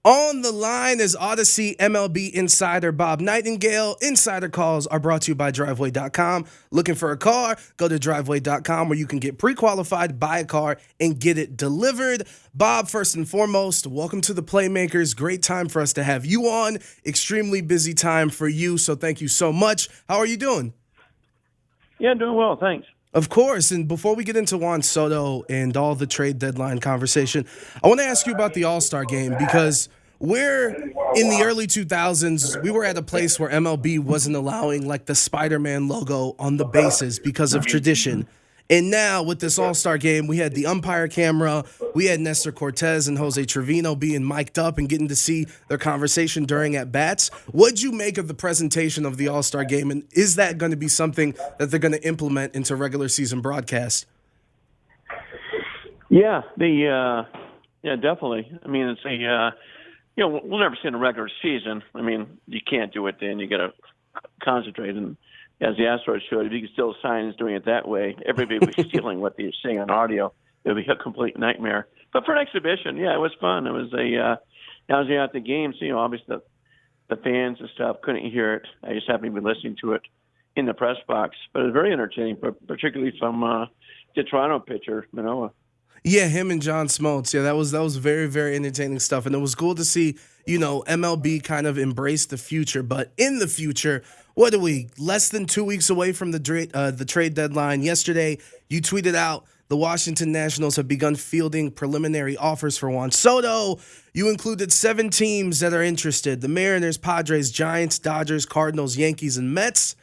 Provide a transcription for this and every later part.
On the line is Audacy MLB insider Bob Nightengale. Insider calls are brought to you by Driveway.com. Looking for a car? Go to Driveway.com where you can get pre-qualified, buy a car, and get it delivered. Bob, first and foremost, welcome to the Playmakers. Great time for us to have you on. Extremely busy time for you, so thank you so much. How are you doing? Yeah, doing well, thanks. Of course, and before we get into Juan Soto and all the trade deadline conversation, I want to ask you about the All-Star game because we're in the early 2000s, we were at a place where MLB wasn't allowing like the Spider-Man logo on the bases because of tradition. And now with this All-Star game, we had the umpire camera, we had Nestor Cortez and Jose Trevino being mic'd up and getting to see their conversation during at-bats. What'd you make of the presentation of the All-Star game, and is that going to be something that they're going to implement into regular season broadcast? Yeah, yeah, definitely. I mean, it's we'll never see in a regular season. I mean, you can't do it then. You got to concentrate. And as the Astros showed, if you could steal signs doing it that way, everybody would be stealing what they're seeing on audio. It would be a complete nightmare. But for an exhibition, yeah, it was fun. It was I was at the game, so obviously the fans and stuff couldn't hear it. I just happened to be listening to it in the press box. But it was very entertaining, particularly from the Toronto pitcher, Manoah. Yeah, him and John Smoltz. Yeah, that was very, very entertaining stuff. And it was cool to see, MLB kind of embrace the future. But in the future, what are we? Less than 2 weeks away from the trade deadline. Yesterday, you tweeted out the Washington Nationals have begun fielding preliminary offers for Juan Soto. You included 7 teams that are interested: the Mariners, Padres, Giants, Dodgers, Cardinals, Yankees, and Mets.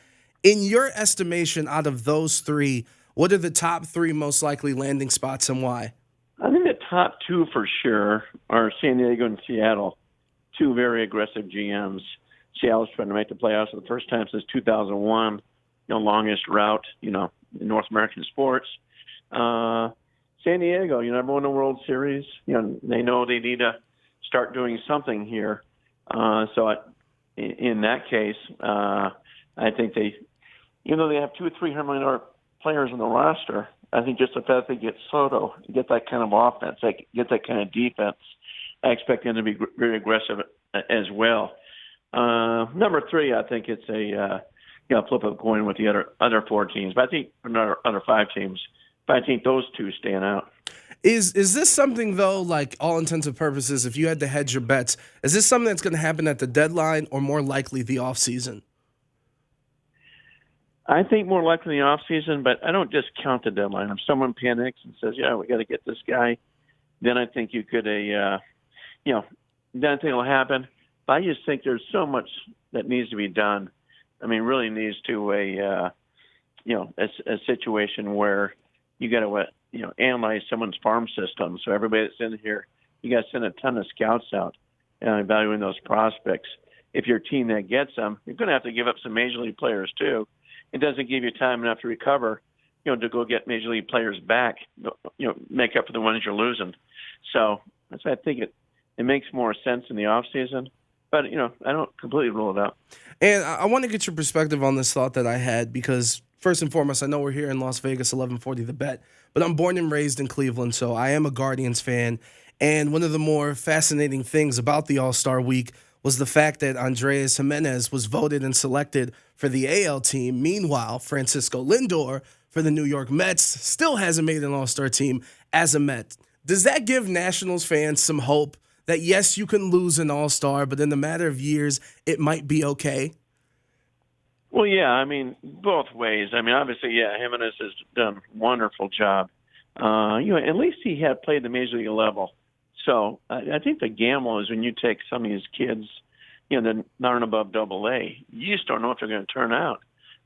In your estimation, out of those 3, what are the top 3 most likely landing spots and why? I think the top 2 for sure are San Diego and Seattle, 2 very aggressive GMs. Seattle's trying to make the playoffs for the first time since 2001, longest route, in North American sports. San Diego, never won a World Series. They know they need to start doing something here. In that case, I think they, they have $200-300 million players on the roster. I think just the fact they get Soto, get that kind of offense, get that kind of defense, I expect them to be very aggressive as well. Number 3, I think it's a flip of a coin with the other 4 teams. But I think other 5 teams. But I think those 2 stand out. Is this something, though, like all intents and purposes, if you had to hedge your bets, is this something that's going to happen at the deadline or more likely the offseason? I think more likely in the off season, but I don't discount the deadline. If someone panics and says, "Yeah, we got to get this guy," then I think you could, then I think it'll happen. But I just think there's so much that needs to be done. I mean, really needs to a situation where you got to analyze someone's farm system. So everybody that's in here, you got to send a ton of scouts out and evaluating those prospects. If you're a team that gets them, you're going to have to give up some major league players too. It doesn't give you time enough to recover, to go get major league players back, make up for the ones you're losing. So that's why I think it makes more sense in the off season. But, I don't completely rule it out. And I want to get your perspective on this thought that I had because, first and foremost, I know we're here in Las Vegas, 1140 The Bet, but I'm born and raised in Cleveland, so I am a Guardians fan. And one of the more fascinating things about the All-Star Week was the fact that Andrés Giménez was voted and selected for the AL team. Meanwhile, Francisco Lindor for the New York Mets still hasn't made an All-Star team as a Met. Does that give Nationals fans some hope that, yes, you can lose an All-Star, but in a matter of years, it might be okay? Well, yeah, I mean, both ways. I mean, obviously, yeah, Jimenez has done a wonderful job. At least he had played the major league level. So I think the gamble is when you take some of these kids, that aren't above AA, you just don't know if they're going to turn out.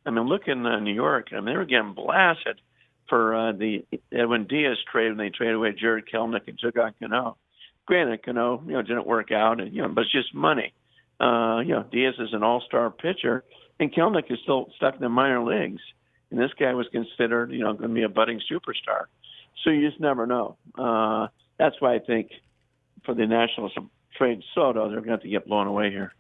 I mean, look in New York. I mean, they were getting blasted for the Edwin Diaz trade when they traded away Jared Kelenic and took on Cano. Granted, Cano, didn't work out, and, but it's just money. Diaz is an all-star pitcher, and Kelenic is still stuck in the minor leagues. And this guy was considered, going to be a budding superstar. So you just never know. That's why I think for the Nationals to trade Soto, they're going to have to get blown away here.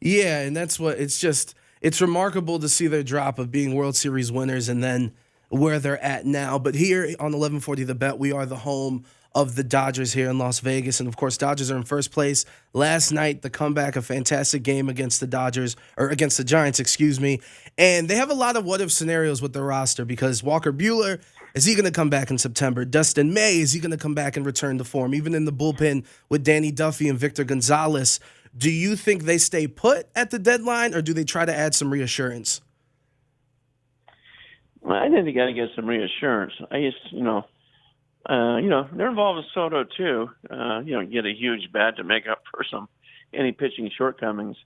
Yeah, and that's what it's remarkable to see their drop of being World Series winners and then where they're at now. But here on 1140 The Bet, we are the home of the Dodgers here in Las Vegas. And of course, Dodgers are in first place. Last night, the comeback, a fantastic game against the against the Giants, excuse me. And they have a lot of what if scenarios with their roster because Walker Buehler, is he going to come back in September? Dustin May, is he going to come back and return to form? Even in the bullpen with Danny Duffy and Victor Gonzalez, do you think they stay put at the deadline or do they try to add some reassurance? Well, I think they got to get some reassurance. They're involved with Soto too. Get a huge bat to make up for any pitching shortcomings.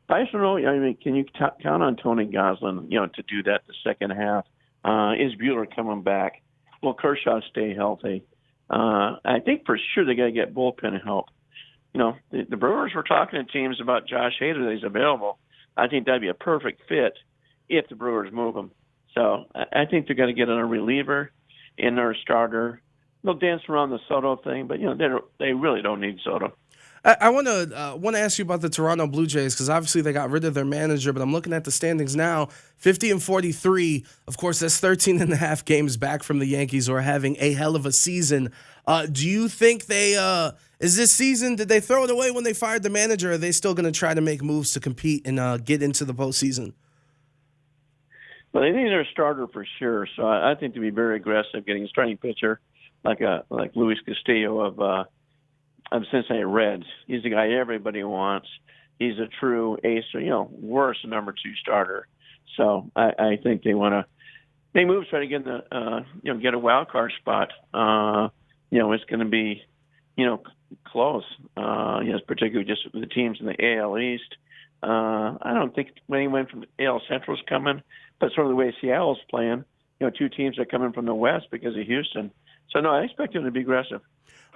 But I just don't know. I mean, can you count on Tony Goslin, to do that the second half? Is Buehler coming back? Will Kershaw stay healthy? I think for sure they got to get bullpen help. The Brewers were talking to teams about Josh Hader that he's available. I think that'd be a perfect fit if the Brewers move him. So I think they're going to get a reliever in their starter. They'll dance around the Soto thing, but they really don't need Soto. I want to ask you about the Toronto Blue Jays because obviously they got rid of their manager, but I'm looking at the standings now, 50-43. Of course, that's 13 and a half games back from the Yankees who are having a hell of a season. Do you think is this season, did they throw it away when they fired the manager, or are they still going to try to make moves to compete and get into the postseason? Well, they need their starter for sure, so I think to be very aggressive, getting a starting pitcher like Luis Castillo of Cincinnati Reds. He's the guy everybody wants. He's a true ace, worst number 2 starter. So I think they want to make moves, try to get get a wild card spot. It's going to be close. Particularly just the teams in the AL East. I don't think anyone from the AL Central is coming, but sort of the way Seattle's playing, 2 teams are coming from the West because of Houston. So, no, I expect him to be aggressive.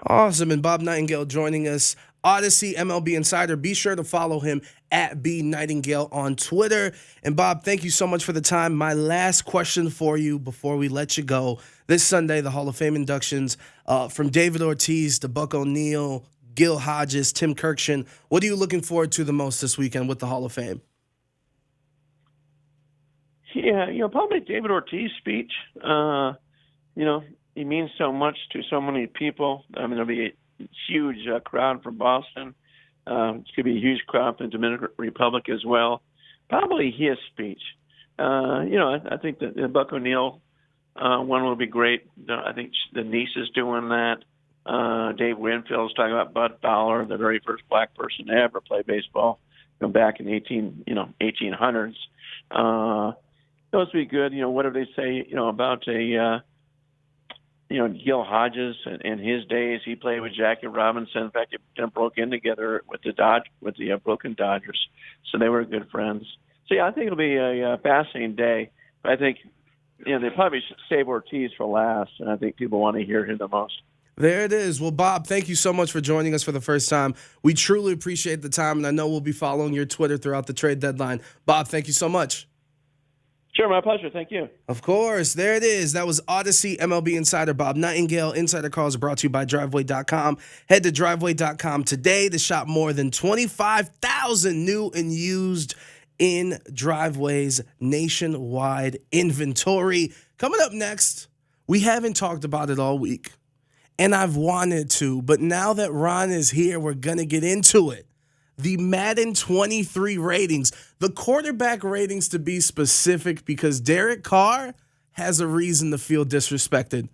Awesome. And Bob Nightengale joining us, Audacy MLB Insider. Be sure to follow him at @BNightingale on Twitter. And, Bob, thank you so much for the time. My last question for you before we let you go. This Sunday, the Hall of Fame inductions from David Ortiz to Buck O'Neil, Gil Hodges, Tim Kirkshin. What are you looking forward to the most this weekend with the Hall of Fame? Yeah, probably David Ortiz speech. He means so much to so many people. I mean, there'll be a huge crowd from Boston. It's going to be a huge crowd from the Dominican Republic as well. Probably his speech. I think that the Buck O'Neil one will be great. I think the niece is doing that. Dave Winfield's talking about Bud Fowler, the very first black person to ever play baseball, back in 1800s. Those would be good. What do they say, about Gil Hodges and his days? He played with Jackie Robinson. In fact, they broke in together with the Brooklyn Dodgers, so they were good friends. So yeah, I think it'll be a fascinating day. But I think they probably should save Ortiz for last, and I think people want to hear him the most. There it is. Well, Bob, thank you so much for joining us for the first time. We truly appreciate the time, and I know we'll be following your Twitter throughout the trade deadline. Bob, thank you so much. Sure, my pleasure. Thank you. Of course. There it is. That was Audacy MLB Insider Bob Nightengale. Insider calls are brought to you by Driveway.com. Head to Driveway.com today to shop more than 25,000 new and used in Driveway's nationwide inventory. Coming up next, we haven't talked about it all week, and I've wanted to, but now that Ron is here, we're going to get into it. The Madden 23 ratings, the quarterback ratings to be specific, because Derek Carr has a reason to feel disrespected.